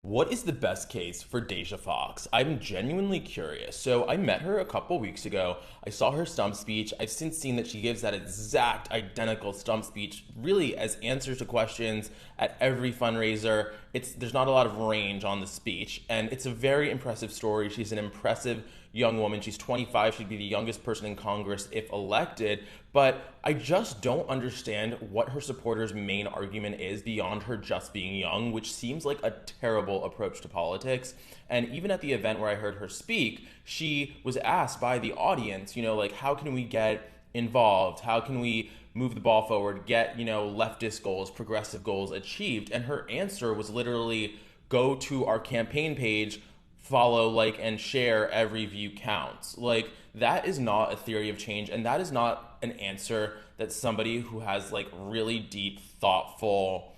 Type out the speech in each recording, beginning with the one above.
What is the best case for Deja Foxx? I'm genuinely curious. So I met her a couple weeks ago. I saw her stump speech. I've since seen that she gives that exact identical stump speech, really as answers to questions at every fundraiser. There's not a lot of range on the speech, and it's a very impressive story. She's an impressive young woman. She's 25. She'd be the youngest person in Congress if elected. But I just don't understand what her supporters' main argument is beyond her just being young, which seems like a terrible approach to politics. And even at the event where I heard her speak, she was asked by the audience, like, how can we get involved? How can we move the ball forward, get, leftist goals, progressive goals achieved? And her answer was literally go to our campaign page, follow, like, and share. Every view counts. Like, that is not a theory of change, and that is not an answer that somebody who has like really deep, thoughtful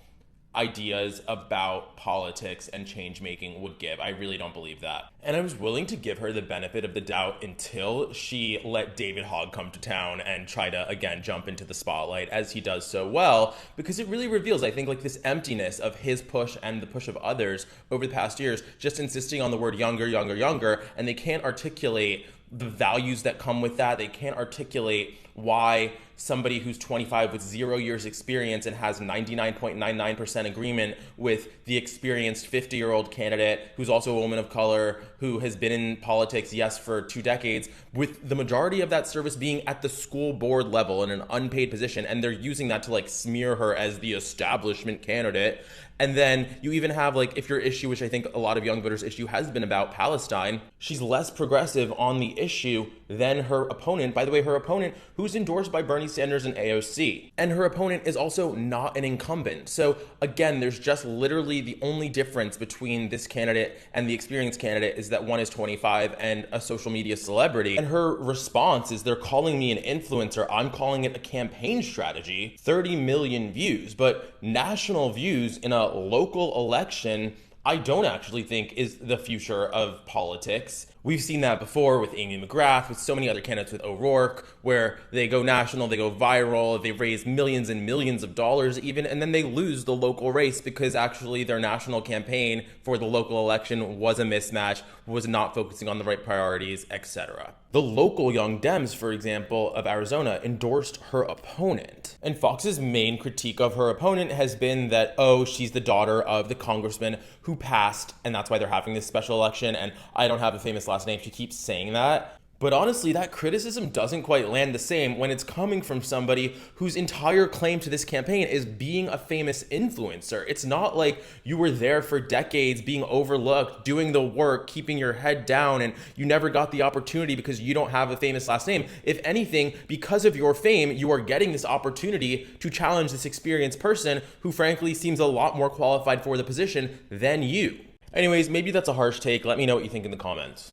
ideas about politics and change making would give. I really don't believe that. And I was willing to give her the benefit of the doubt until she let David Hogg come to town and try to again jump into the spotlight as he does so well, because it really reveals, I think, like this emptiness of his push and the push of others over the past years, just insisting on the word younger, younger, younger, and they can't articulate the values that come with that. They can't articulate why somebody who's 25 with 0 years experience and has 99.99% agreement with the experienced 50-year-old candidate who's also a woman of color who has been in politics, yes, for 2 decades, with the majority of that service being at the school board level in an unpaid position, and they're using that to like smear her as the establishment candidate. And then you even have, like, if your issue, which I think a lot of young voters' issue has been about Palestine, she's less progressive on the issue than her opponent. By the way, her opponent, who's endorsed by Bernie Sanders and AOC. And her opponent is also not an incumbent. So again, there's just literally the only difference between this candidate and the experienced candidate is that one is 25 and a social media celebrity. And her response is, they're calling me an influencer. I'm calling it a campaign strategy. 30 million views, but national views in a local election, I don't actually think is the future of politics. We've seen that before with Amy McGrath, with so many other candidates, with O'Rourke, where they go national, they go viral, they raise millions and millions of dollars even, and then they lose the local race because actually their national campaign for the local election was a mismatch, was not focusing on the right priorities, etc. The local Young Dems, for example, of Arizona, endorsed her opponent. And Fox's main critique of her opponent has been that, oh, she's the daughter of the congressman who passed, and that's why they're having this special election, and I don't have a famous last name. She keeps saying that. But honestly, that criticism doesn't quite land the same when it's coming from somebody whose entire claim to this campaign is being a famous influencer. It's not like you were there for decades being overlooked, doing the work, keeping your head down, and you never got the opportunity because you don't have a famous last name. If anything, because of your fame, you are getting this opportunity to challenge this experienced person who frankly seems a lot more qualified for the position than you. Anyways, maybe that's a harsh take. Let me know what you think in the comments.